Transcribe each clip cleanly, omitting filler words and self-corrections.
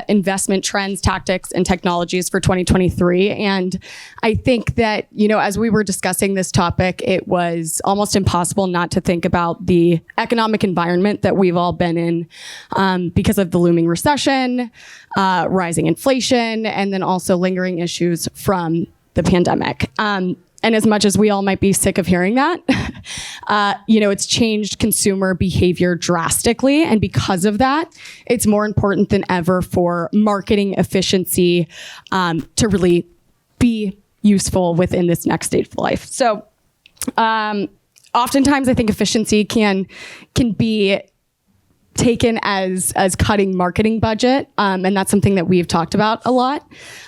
investment trends, tactics, and technologies for 2023. And I think that, as we were discussing this topic, it was almost impossible not to think about the economic environment that we've all been in because of the looming recession, rising inflation, and then also lingering issues from the pandemic. And as much as we all might be sick of hearing that, it's changed consumer behavior drastically. And because of that, it's more important than ever for marketing efficiency to really be useful within this next stage of life. So oftentimes I think efficiency can be taken as cutting marketing budget. And that's something that we've talked about a lot.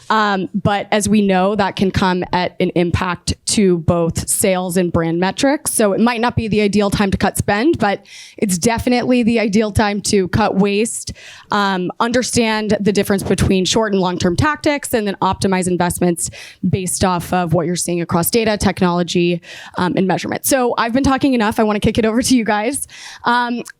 But as we know, that can come at an impact to both sales and brand metrics. So it might not be the ideal time to cut spend, but it's definitely the ideal time to cut waste, understand the difference between short and long-term tactics, and then optimize investments based off of what you're seeing across data, technology, and measurement. So I've been talking enough. I want to kick it over to you guys.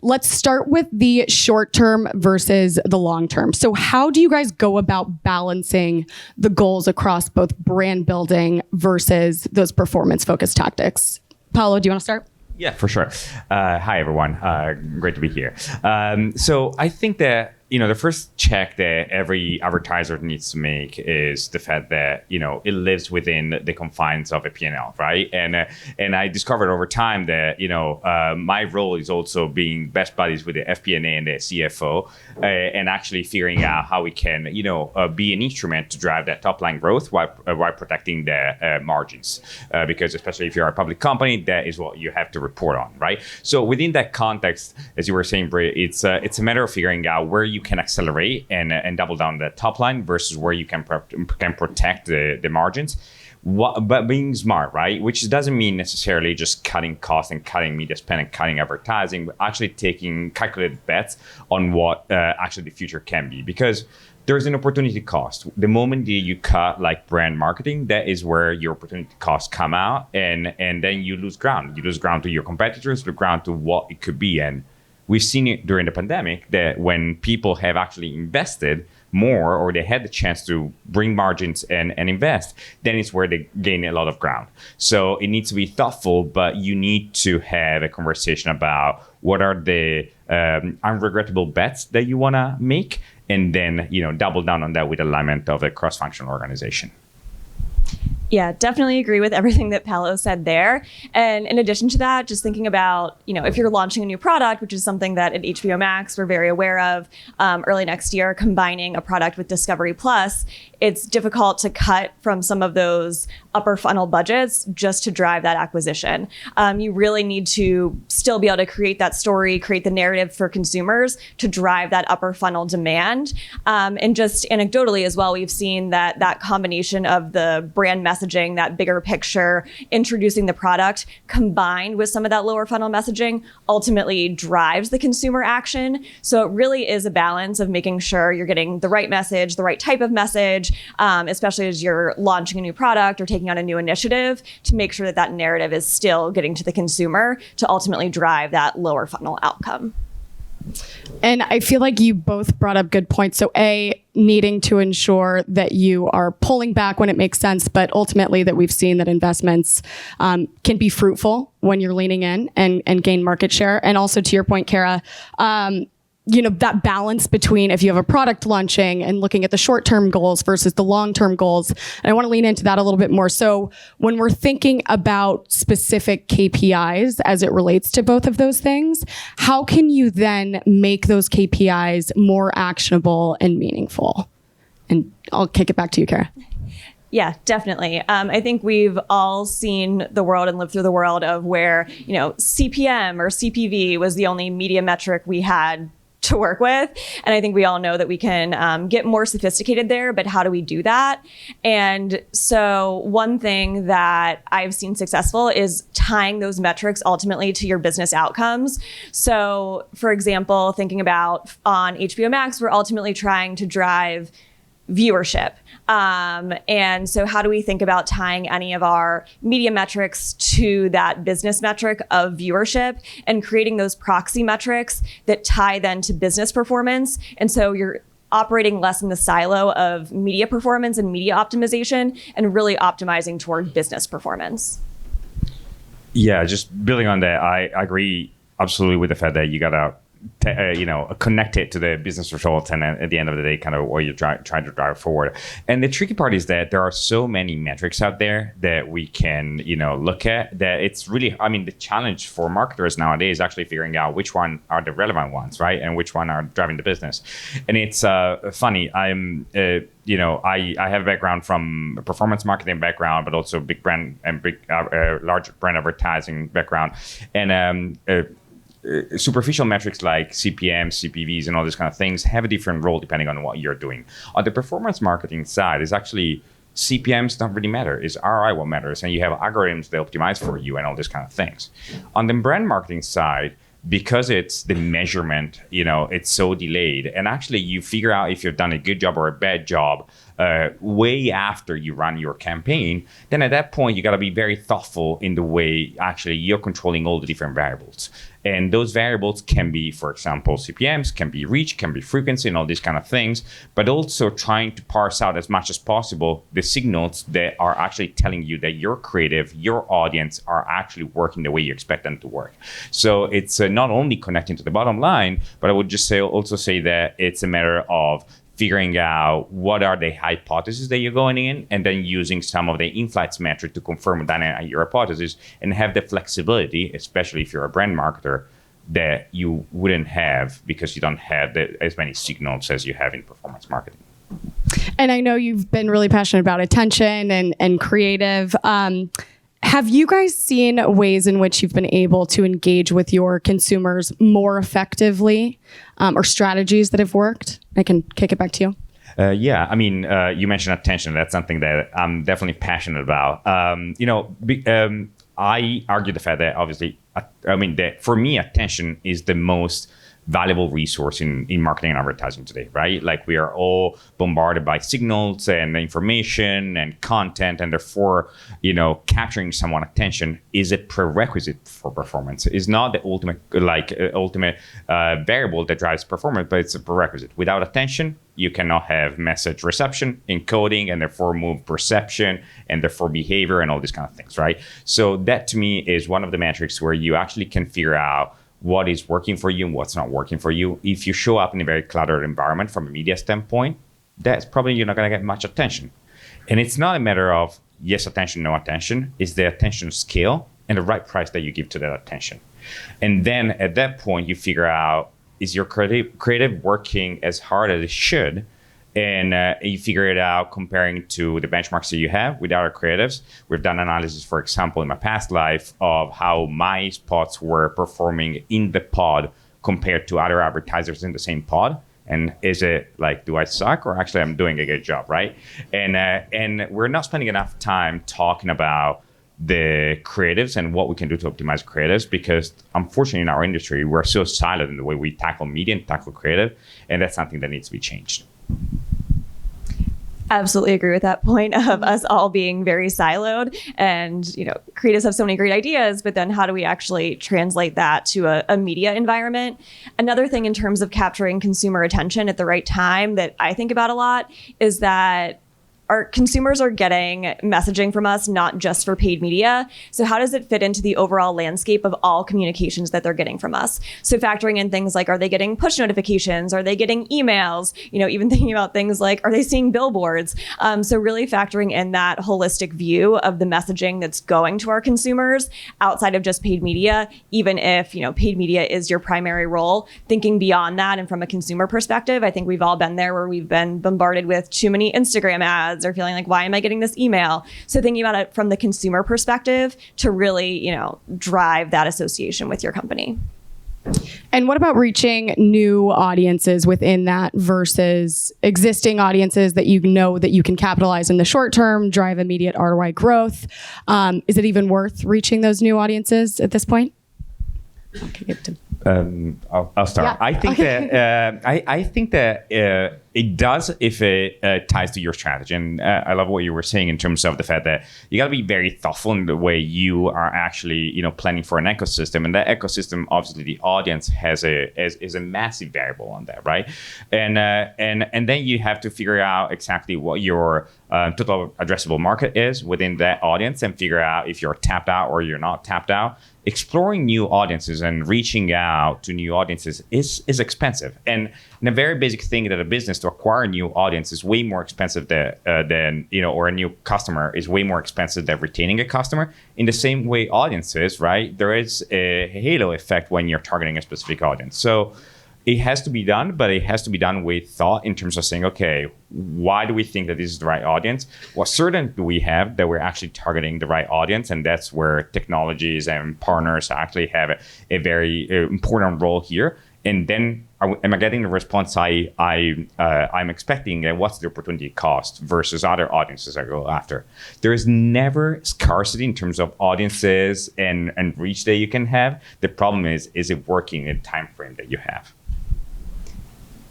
Let's start with the short term versus the long term. So how do you guys go about balancing the goals across both brand building versus those performance focused tactics? Paolo, do you want to start? Yeah, for sure. Hi, everyone. Great to be here. So I think that, the first check that every advertiser needs to make is the fact that, it lives within the confines of a P&L, right? And I discovered over time that, my role is also being best buddies with the FP&A and the CFO and actually figuring out how we can, be an instrument to drive that top line growth while protecting the margins. Because especially if you're a public company, that is what you have to report on, right? So within that context, as you were saying, Bri, it's a matter of figuring out where you can accelerate and double down the top line versus where you can protect the margins, but being smart, right? Which doesn't mean necessarily just cutting costs and cutting media spend and cutting advertising, but actually taking calculated bets on what actually the future can be. Because there's an opportunity cost. The moment that you cut like brand marketing, that is where your opportunity costs come out, and then you lose ground. You lose ground to your competitors, lose ground to what it could be. And we've seen it during the pandemic that when people have actually invested more or they had the chance to bring margins and invest, then it's where they gain a lot of ground. So it needs to be thoughtful, but you need to have a conversation about what are the unregrettable bets that you want to make, and then double down on that with alignment of a cross-functional organization. Yeah, definitely agree with everything that Paolo said there. And in addition to that, just thinking about, if you're launching a new product, which is something that at HBO Max we're very aware of, early next year, combining a product with Discovery Plus, it's difficult to cut from some of those upper funnel budgets just to drive that acquisition. You really need to still be able to create that story, create the narrative for consumers to drive that upper funnel demand. And just anecdotally as well, we've seen that combination of the brand messaging, that bigger picture, introducing the product, combined with some of that lower funnel messaging, ultimately drives the consumer action. So it really is a balance of making sure you're getting the right message, the right type of message, especially as you're launching a new product or taking on a new initiative, to make sure that narrative is still getting to the consumer to ultimately drive that lower funnel outcome. And I feel like you both brought up good points. So needing to ensure that you are pulling back when it makes sense, but ultimately that we've seen that investments can be fruitful when you're leaning in and gain market share. And also to your point, Kara, that balance between if you have a product launching and looking at the short-term goals versus the long-term goals. And I want to lean into that a little bit more. So when we're thinking about specific KPIs as it relates to both of those things, how can you then make those KPIs more actionable and meaningful? And I'll kick it back to you, Kara. Yeah, definitely. I think we've all seen the world and lived through the world of where, CPM or CPV was the only media metric we had to work with. And I think we all know that we can get more sophisticated there, but how do we do that? And so one thing that I've seen successful is tying those metrics ultimately to your business outcomes. So for example, thinking about on HBO Max, we're ultimately trying to drive viewership. And so how do we think about tying any of our media metrics to that business metric of viewership and creating those proxy metrics that tie then to business performance? And so you're operating less in the silo of media performance and media optimization and really optimizing toward business performance. Yeah, just building on that, I agree absolutely with the fact that you gotta connect it to the business results, and at the end of the day, kind of what you're trying to drive forward. And the tricky part is that there are so many metrics out there that we can, look at, that it's really, the challenge for marketers nowadays is actually figuring out which one are the relevant ones, right? And which one are driving the business. And it's funny, I have a background from a performance marketing background, but also big brand and large brand advertising background. And superficial metrics like CPM, CPVs, and all these kind of things have a different role depending on what you're doing. On the performance marketing side, is actually CPMs don't really matter. It's ROI what matters, and you have algorithms that optimize for you and all these kind of things. On the brand marketing side, because it's the measurement, it's so delayed, and actually you figure out if you've done a good job or a bad job way after you run your campaign, then at that point you got to be very thoughtful in the way actually you're controlling all the different variables. And those variables can be, for example, CPMs, can be reach, can be frequency, and all these kind of things, but also trying to parse out as much as possible the signals that are actually telling you that your creative, your audience are actually working the way you expect them to work. So it's not only connecting to the bottom line, but I would just also say that it's a matter of figuring out what are the hypotheses that you're going in, and then using some of the inflights metric to confirm that your hypothesis, and have the flexibility, especially if you're a brand marketer, that you wouldn't have because you don't have as many signals as you have in performance marketing. And I know you've been really passionate about attention and creative. Have you guys seen ways in which you've been able to engage with your consumers more effectively, or strategies that have worked? I can kick it back to you. You mentioned attention. That's something that I'm definitely passionate about. I argue the fact that obviously, that for me, attention is the most valuable resource in marketing and advertising today, right? Like, we are all bombarded by signals and information and content, and therefore, capturing someone's attention is a prerequisite for performance. It's not the ultimate variable that drives performance, but it's a prerequisite. Without attention, you cannot have message reception, encoding, and therefore move perception, and therefore behavior, and all these kind of things, right? So that to me is one of the metrics where you actually can figure out what is working for you and what's not working for you. If you show up in a very cluttered environment from a media standpoint, that's probably you're not going to get much attention. And it's not a matter of yes attention, no attention. It's the attention scale and the right price that you give to that attention. And then at that point, you figure out, is your creative working as hard as it should? And you figure it out comparing to the benchmarks that you have with other creatives. We've done analysis, for example, in my past life of how my spots were performing in the pod compared to other advertisers in the same pod. And is it like, do I suck, or actually I'm doing a good job, right? And we're not spending enough time talking about the creatives and what we can do to optimize creatives, because unfortunately in our industry, we're so siloed in the way we tackle media and tackle creative. And that's something that needs to be changed. Absolutely agree with that point of us all being very siloed, and creatives have so many great ideas, but then how do we actually translate that to a media environment? Another thing in terms of capturing consumer attention at the right time that I think about a lot is that our consumers are getting messaging from us, not just for paid media. So how does it fit into the overall landscape of all communications that they're getting from us? So factoring in things like, are they getting push notifications? Are they getting emails? Even thinking about things like, are they seeing billboards? So really factoring in that holistic view of the messaging that's going to our consumers outside of just paid media, even if, paid media is your primary role, thinking beyond that. And from a consumer perspective, I think we've all been there where we've been bombarded with too many Instagram ads, or feeling like, why am I getting this email? So thinking about it from the consumer perspective to really, drive that association with your company. And what about reaching new audiences within that versus existing audiences that that you can capitalize in the short term, drive immediate ROI growth? Is it even worth reaching those new audiences at this point? I'll start. Yeah. I think that it does if it ties to your strategy. And I love what you were saying in terms of the fact that you got to be very thoughtful in the way you are actually, planning for an ecosystem. And that ecosystem, obviously, the audience is a massive variable on that, right? And then you have to figure out exactly what your total addressable market is within that audience, and figure out if you're tapped out or you're not tapped out. Exploring new audiences and reaching out to new audiences is expensive. And a very basic thing that a business to acquire a new audience is way more expensive than or a new customer is way more expensive than retaining a customer. In the same way, audiences, right? There is a halo effect when you're targeting a specific audience. So it has to be done, but it has to be done with thought in terms of saying, okay, why do we think that this is the right audience? What certainty do we have that we're actually targeting the right audience? And that's where technologies and partners actually have a very important role here. And then am I getting the response I'm expecting? And what's the opportunity cost versus other audiences I go after? There is never scarcity in terms of audiences and reach that you can have. The problem is it working in the time frame that you have?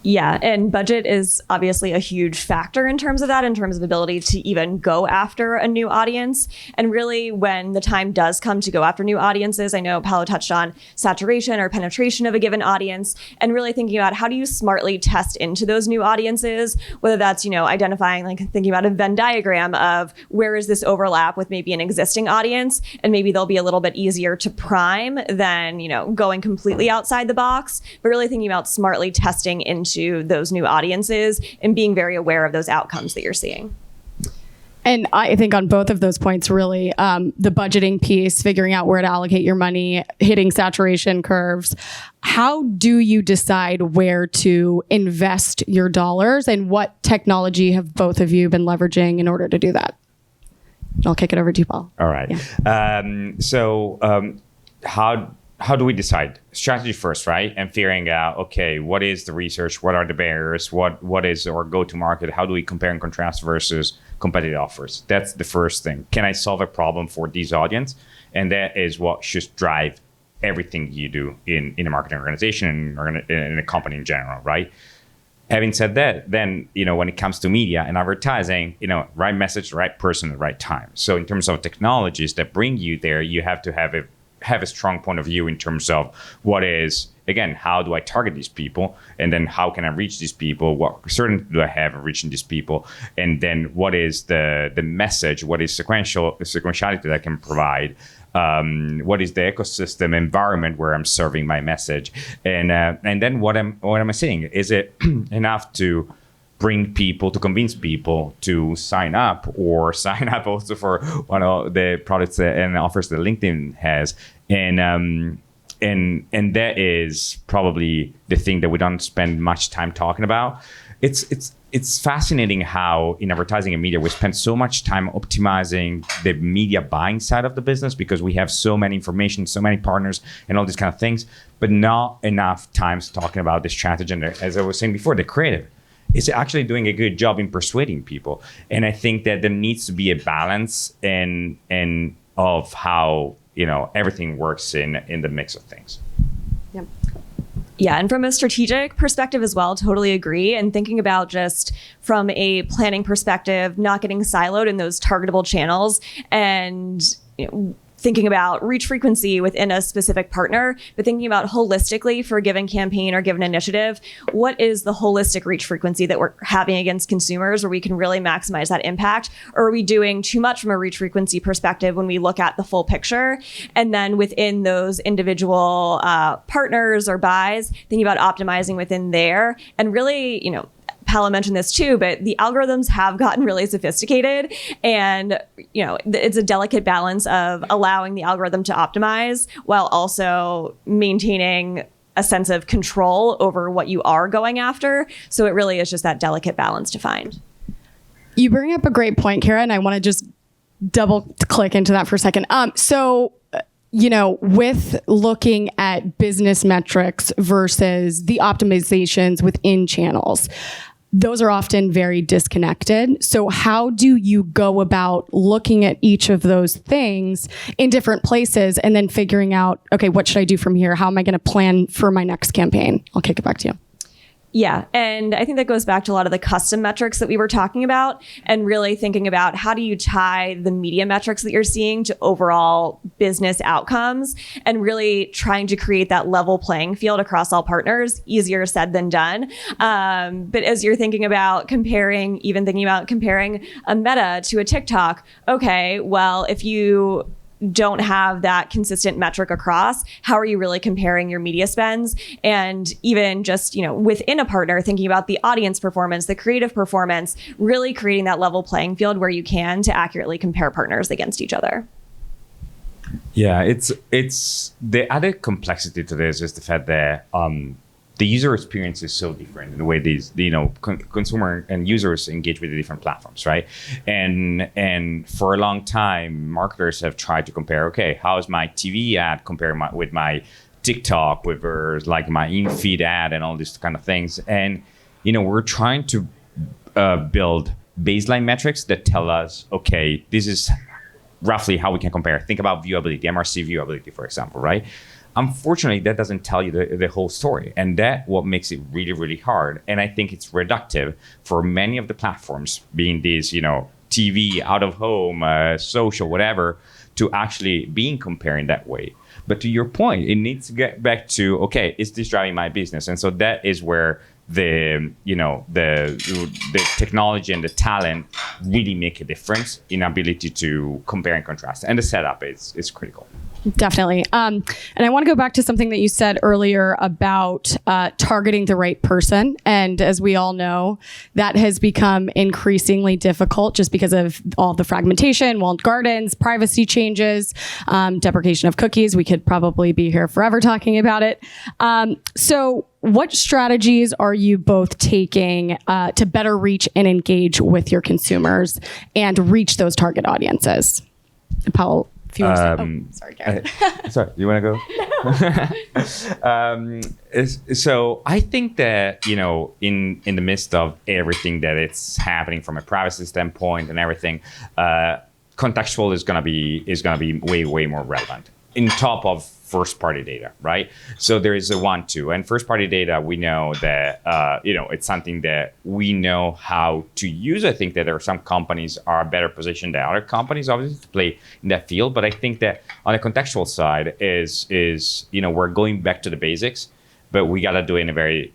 Yeah, and budget is obviously a huge factor in terms of that, in terms of ability to even go after a new audience. And really, when the time does come to go after new audiences, I know Paolo touched on saturation or penetration of a given audience, and really thinking about how do you smartly test into those new audiences, whether that's, identifying, like thinking about a Venn diagram of where is this overlap with maybe an existing audience, and maybe they'll be a little bit easier to prime than, going completely outside the box, but really thinking about smartly testing into those new audiences and being very aware of those outcomes that you're seeing. And I think on both of those points, really, the budgeting piece, figuring out where to allocate your money, hitting saturation curves. How do you decide where to invest your dollars, and what technology have both of you been leveraging in order to do that? I'll kick it over to you, Paul. All right. Yeah. How do we decide? Strategy first, right? And figuring out, okay, what is the research? What are the barriers? What is our go-to-market? How do we compare and contrast versus competitive offers? That's the first thing. Can I solve a problem for this audience? And that is what should drive everything you do in a marketing organization or in a company in general, right? Having said that, then, when it comes to media and advertising, right message, right person, the right time. So in terms of technologies that bring you there, you have to have a strong point of view in terms of what is, again, how do I target these people? And then how can I reach these people? What certainty do I have in reaching these people? And then what is the message? What is sequentiality that I can provide? What is the ecosystem environment where I'm serving my message? And then what am I saying? Is it enough to bring people, to convince people to sign up, or sign up also for one of the products and offers that LinkedIn has? And that is probably the thing that we don't spend much time talking about. It's fascinating how in advertising and media we spend so much time optimizing the media buying side of the business, because we have so many information, so many partners, and all these kind of things, but not enough times talking about the strategy and as I was saying before, the creative. Is actually doing a good job in persuading people. And I think that there needs to be a balance and of how, everything works in the mix of things. Yep. Yeah, and from a strategic perspective as well, totally agree. And thinking about just from a planning perspective, not getting siloed in those targetable channels, and thinking about reach frequency within a specific partner, but thinking about holistically for a given campaign or given initiative, what is the holistic reach frequency that we're having against consumers where we can really maximize that impact? Or are we doing too much from a reach frequency perspective when we look at the full picture? And then within those individual partners or buys, thinking about optimizing within there, and really, Paolo mentioned this too, but the algorithms have gotten really sophisticated, and it's a delicate balance of allowing the algorithm to optimize while also maintaining a sense of control over what you are going after. So it really is just that delicate balance to find. You bring up a great point, Kara, and I want to just double click into that for a second. With looking at business metrics versus the optimizations within channels, those are often very disconnected. So how do you go about looking at each of those things in different places and then figuring out, okay, what should I do from here? How am I going to plan for my next campaign? I'll kick it back to you. Yeah. And I think that goes back to a lot of the custom metrics that we were talking about, and really thinking about how do you tie the media metrics that you're seeing to overall business outcomes, and really trying to create that level playing field across all partners. Easier said than done. But as you're thinking about comparing a Meta to a TikTok, okay, well, if you don't have that consistent metric across, how are you really comparing your media spends? And even just, within a partner, thinking about the audience performance, the creative performance, really creating that level playing field where you can to accurately compare partners against each other. Yeah, it's the added complexity to this is the fact that the user experience is so different in the way these, consumer and users engage with the different platforms, right? And for a long time, marketers have tried to compare, okay, how is my TV ad compared with my TikTok, with like my in-feed ad and all these kind of things. And, we're trying to build baseline metrics that tell us, okay, this is roughly how we can compare. Think about viewability, MRC viewability, for example, right? Unfortunately, that doesn't tell you the whole story. And that's what makes it really, really hard. And I think it's reductive for many of the platforms, being these, TV, out of home, social, whatever, to actually being comparing that way. But to your point, it needs to get back to, okay, is this driving my business? And so that is where the technology and the talent really make a difference in ability to compare and contrast. And the setup is critical. Definitely. And I want to go back to something that you said earlier about targeting the right person. And as we all know, that has become increasingly difficult just because of all the fragmentation, walled gardens, privacy changes, deprecation of cookies. We could probably be here forever talking about it. So what strategies are you both taking to better reach and engage with your consumers and reach those target audiences? Paul, if you want to sorry, Karen. Sorry, you want to go? So I think that, in the midst of everything that it's happening from a privacy standpoint and everything, contextual is gonna be way more relevant in top of first party data, right? So there is a 1-2, and first party data, we know that it's something that we know how to use. I think that there are some companies are better positioned than other companies, obviously, to play in that field. But I think that on the contextual side is we're going back to the basics, but we gotta do it in a very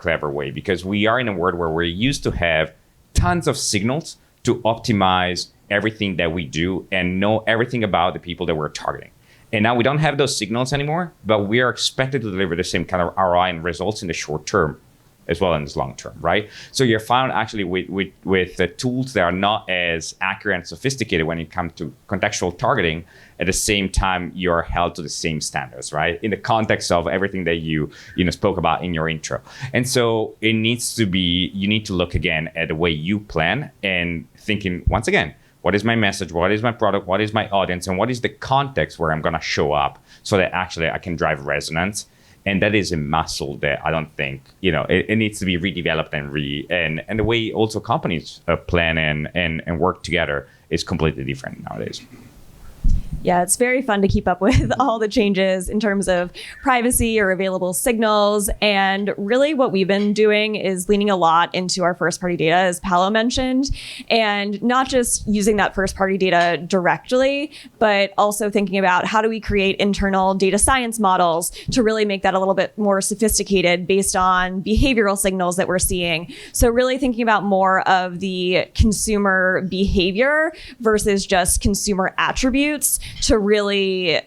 clever way, because we are in a world where we're used to have tons of signals to optimize everything that we do and know everything about the people that we're targeting. And now we don't have those signals anymore, but we are expected to deliver the same kind of ROI and results in the short term as well as long term, right? So you're found actually with the tools that are not as accurate and sophisticated when it comes to contextual targeting. At the same time, you're held to the same standards, right? In the context of everything that you spoke about in your intro. And so it needs to be, you need to look again at the way you plan and thinking, once again, what is my message? What is my product? What is my audience? And what is the context where I'm going to show up so that actually I can drive resonance? And that is a muscle that I don't think, it needs to be redeveloped and the way also companies plan and work together is completely different nowadays. Yeah, it's very fun to keep up with all the changes in terms of privacy or available signals. And really what we've been doing is leaning a lot into our first party data, as Paolo mentioned, and not just using that first party data directly, but also thinking about how do we create internal data science models to really make that a little bit more sophisticated based on behavioral signals that we're seeing. So really thinking about more of the consumer behavior versus just consumer attributes, to really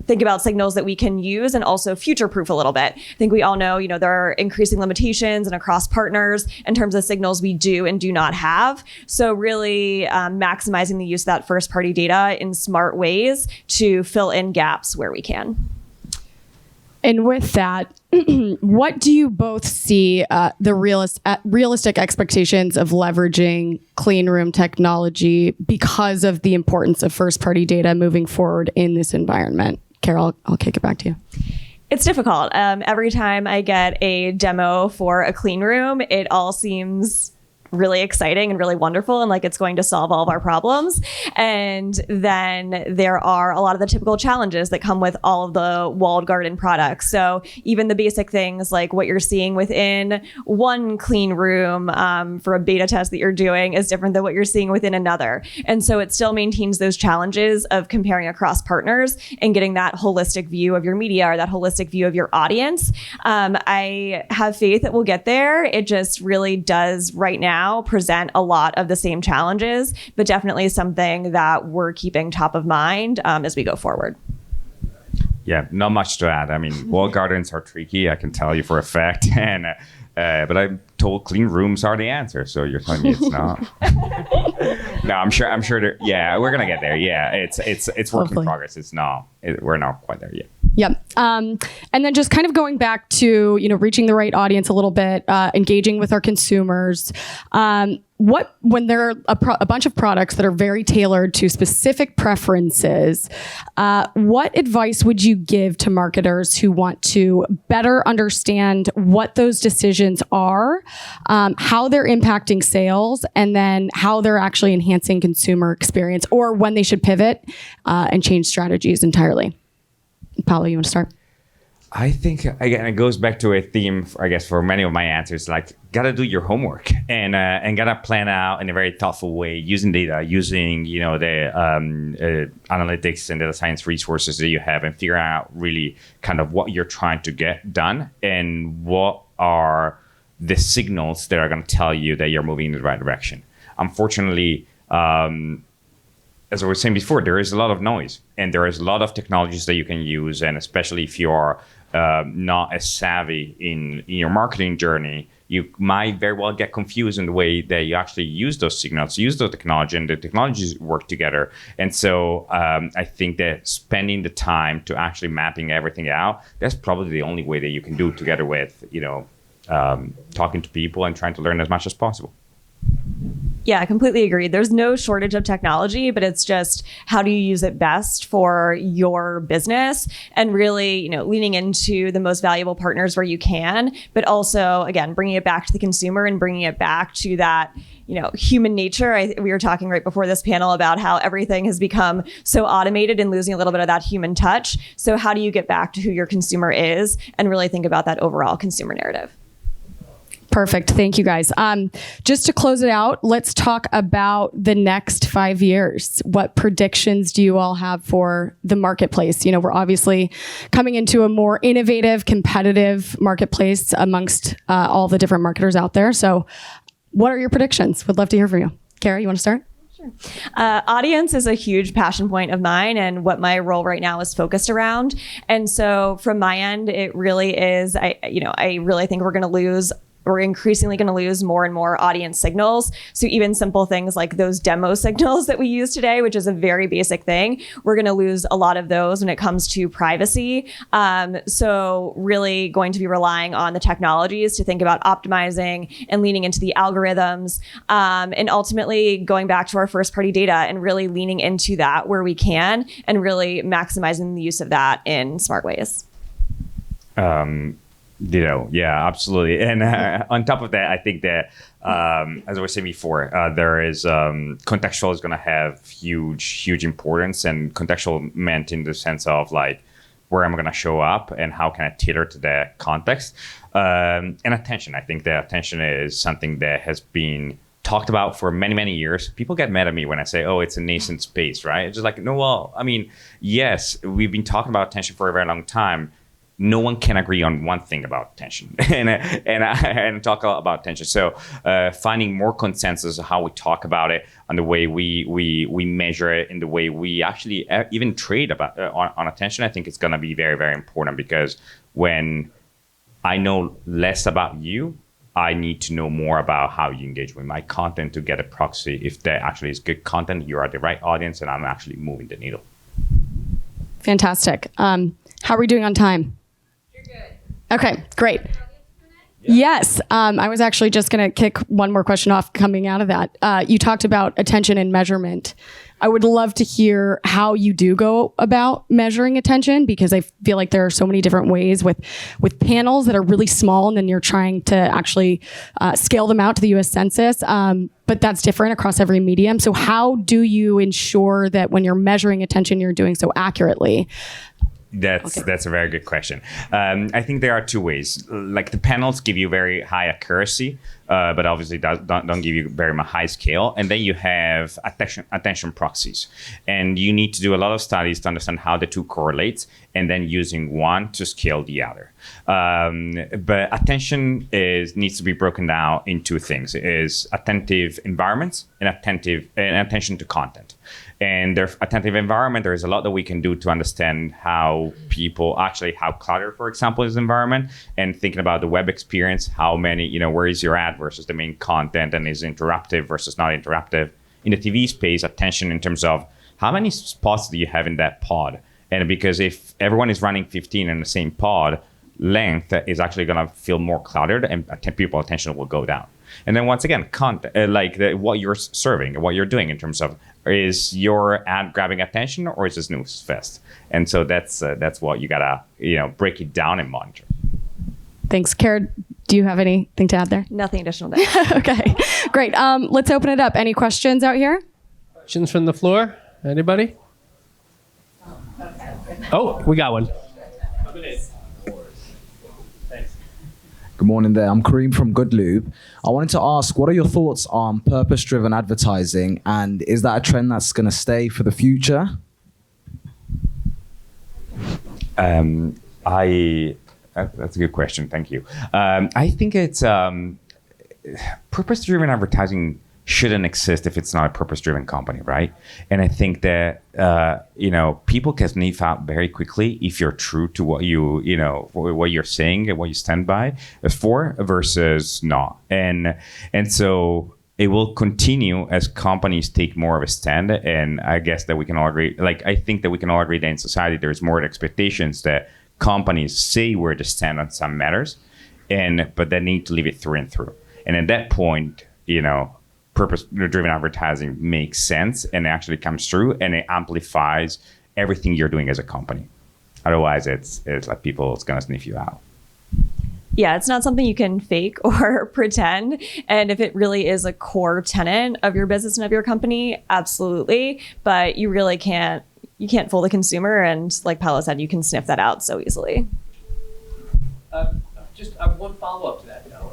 think about signals that we can use and also future-proof a little bit. I think we all know, there are increasing limitations and across partners in terms of signals we do and do not have. So really maximizing the use of that first-party data in smart ways to fill in gaps where we can. And with that, what do you both see the realistic expectations of leveraging clean room technology because of the importance of first-party data moving forward in this environment? Carol, I'll kick it back to you. It's difficult. Every time I get a demo for a clean room, it all seems really exciting and really wonderful and like it's going to solve all of our problems. And then there are a lot of the typical challenges that come with all of the walled garden products. So even the basic things like what you're seeing within one clean room for a beta test that you're doing is different than what you're seeing within another. And so it still maintains those challenges of comparing across partners and getting that holistic view of your media or that holistic view of your audience. I have faith that we'll get there. It just really does right now present a lot of the same challenges, but definitely something that we're keeping top of mind as we go forward. Yeah, not much to add. I mean, walled gardens are tricky, I can tell you for a fact. And but I'm told clean rooms are the answer. So you're telling me it's not? No, I'm sure. Yeah, we're gonna get there. Yeah, it's work in progress. It's not. We're not quite there yet. Yep. And then just kind of going back to, reaching the right audience a little bit, engaging with our consumers. When there are a bunch of products that are very tailored to specific preferences, what advice would you give to marketers who want to better understand what those decisions are, how they're impacting sales, and then how they're actually enhancing consumer experience, or when they should pivot and change strategies entirely? Paolo, you want to start? I think, again, it goes back to a theme, I guess, for many of my answers, like, gotta do your homework and gotta plan out in a very thoughtful way, using data, using, the analytics and data science resources that you have, and figure out really kind of what you're trying to get done and what are the signals that are going to tell you that you're moving in the right direction. Unfortunately, as I was saying before, there is a lot of noise and there is a lot of technologies that you can use. And especially if you are not as savvy in your marketing journey, you might very well get confused in the way that you actually use those signals, use the technology, and the technologies work together. And so I think that spending the time to actually mapping everything out, that's probably the only way that you can do, together with, talking to people and trying to learn as much as possible. Yeah, I completely agree. There's no shortage of technology, but it's just how do you use it best for your business, and really, leaning into the most valuable partners where you can, but also, again, bringing it back to the consumer and bringing it back to that, human nature. We were talking right before this panel about how everything has become so automated and losing a little bit of that human touch. So how do you get back to who your consumer is and really think about that overall consumer narrative? Perfect. Thank you, guys. Just to close it out, let's talk about the next 5 years. What predictions do you all have for the marketplace? We're obviously coming into a more innovative, competitive marketplace amongst all the different marketers out there. So what are your predictions? Would love to hear from you. Kara, you want to start? Sure. Audience is a huge passion point of mine and what my role right now is focused around. And so from my end, it really is, I really think we're increasingly going to lose more and more audience signals. So even simple things like those demo signals that we use today, which is a very basic thing, we're going to lose a lot of those when it comes to privacy. So really going to be relying on the technologies to think about optimizing and leaning into the algorithms, and ultimately going back to our first party data and really leaning into that where we can and really maximizing the use of that in smart ways. Yeah, absolutely. And on top of that, I think that, as I was saying before, there is contextual is going to have huge importance, and contextual meant in the sense of like, where am I going to show up and how can I tailor to that context? And attention. I think that attention is something that has been talked about for many years. People get mad at me when I say, oh, it's a nascent space, right? It's just like, no, well, I mean, yes, we've been talking about attention for a very long time. No one can agree on one thing about attention, and talk about attention. So finding more consensus on how we talk about it, on the way we measure it, in the way we actually even trade about on attention, I think it's going to be very important, because when I know less about you, I need to know more about how you engage with my content to get a proxy if that actually is good content, you are the right audience, and I'm actually moving the needle. Fantastic. How are we doing on time? Okay, great. Yes. I was actually just going to kick one more question off coming out of that. You talked about attention and measurement. I would love to hear how you do go about measuring attention, because I feel like there are so many different ways with panels that are really small, and then you're trying to actually scale them out to the US Census. But that's different across every medium. So how do you ensure that when you're measuring attention, you're doing so accurately? That's a very good question. I think there are two ways. Like the panels give you very high accuracy, but obviously don't give you very high scale. And then you have attention proxies, and you need to do a lot of studies to understand how the two correlate, and then using one to scale the other. But attention needs to be broken down in two things: is attentive environments and attention to content. And their attentive environment, there is a lot that we can do to understand how cluttered, for example, is the environment, and thinking about the web experience, how many, where is your ad versus the main content, and is interruptive versus not interruptive. In the TV space, attention in terms of how many spots do you have in that pod? And because if everyone is running 15 in the same pod, length is actually going to feel more cluttered, and people's attention will go down. And then once again, content, what you're serving, what you're doing in terms of, is your ad grabbing attention, or is this news fest? And so that's what you gotta break it down and monitor. Thanks, Kara. Do you have anything to add there? Nothing additional to add. Okay, great. Let's open it up. Any questions out here? Questions from the floor? Anybody? Oh, we got one. Good morning there. I'm Kareem from Good Lube. I wanted to ask, what are your thoughts on purpose-driven advertising, and is that a trend that's going to stay for the future? That's a good question. Thank you. I think it's purpose-driven advertising shouldn't exist if it's not a purpose-driven company, right? And I think that people can sniff out very quickly if you're true to what what you're saying and what you stand by for versus not. And so it will continue as companies take more of a stand. And I guess that we can all agree. I think that we can all agree that in society there's more expectations that companies say where to stand on some matters, but they need to live it through and through. And at that point, purpose-driven advertising makes sense, and it actually comes through, and it amplifies everything you're doing as a company. Otherwise, it's like it's gonna sniff you out. Yeah, it's not something you can fake or pretend. And if it really is a core tenet of your business and of your company, absolutely. But you really can't fool the consumer. And like Paolo said, you can sniff that out so easily. Just one follow-up to that, though.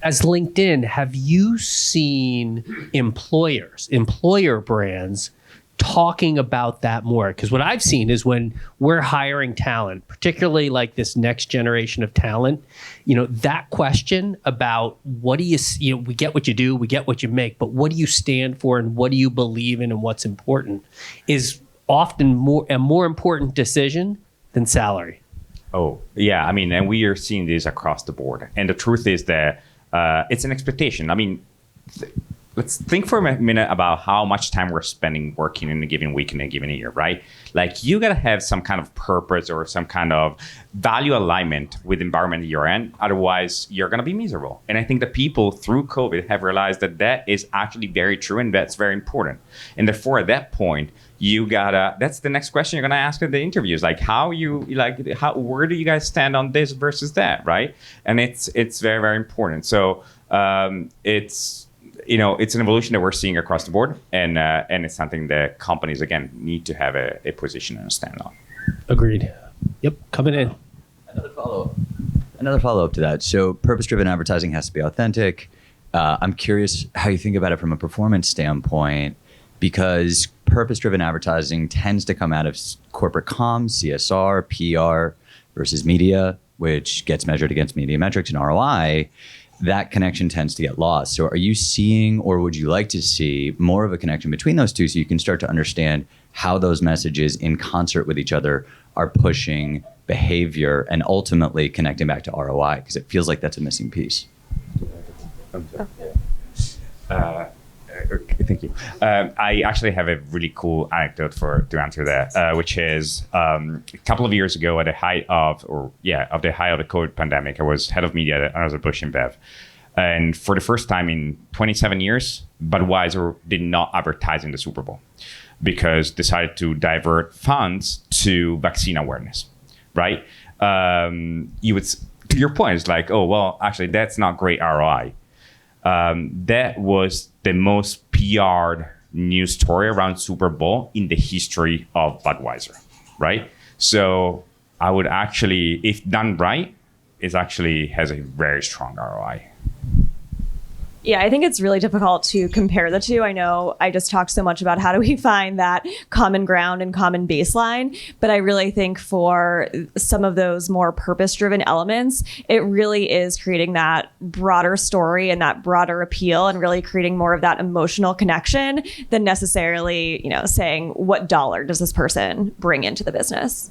As LinkedIn, have you seen employer brands talking about that more? Because what I've seen is when we're hiring talent, particularly like this next generation of talent, that question about what do you, we get what you do, we get what you make, but what do you stand for and what do you believe in and what's important is often a more important decision than salary. Oh, yeah. I mean, and we are seeing this across the board. And the truth is that it's an expectation. I mean, let's think for a minute about how much time we're spending working in a given week in a given year, right? Like, you got to have some kind of purpose or some kind of value alignment with the environment you're in. Otherwise, you're going to be miserable. And I think that people through COVID have realized that is actually very true, and that's very important. And therefore, at that point, that's the next question you're going to ask at the interviews. Like, where do you guys stand on this versus that, right? And it's very, very important. So it's an evolution that we're seeing across the board, and it's something that companies, again, need to have a position and a stand on. Agreed. Yep, coming in. Another follow-up to that. So purpose-driven advertising has to be authentic. I'm curious how you think about it from a performance standpoint, because purpose-driven advertising tends to come out of corporate comms, CSR, PR versus media, which gets measured against media metrics and ROI. That connection tends to get lost. So are you seeing, or would you like to see, more of a connection between those two so you can start to understand how those messages in concert with each other are pushing behavior and ultimately connecting back to ROI? Because it feels like that's a missing piece. Thank you. I actually have a really cool anecdote to answer that, which is a couple of years ago at the height of the COVID pandemic, I was head of media and I was at Bush InBev. And for the first time in 27 years, Budweiser did not advertise in the Super Bowl because decided to divert funds to vaccine awareness, right? Your point is like, oh, well, actually, that's not great ROI. That was the most PR'd news story around Super Bowl in the history of Budweiser, right? So I would actually, if done right, it actually has a very strong ROI. Yeah, I think it's really difficult to compare the two. I know I just talked so much about how do we find that common ground and common baseline, but I really think for some of those more purpose-driven elements, it really is creating that broader story and that broader appeal and really creating more of that emotional connection than necessarily, saying what dollar does this person bring into the business.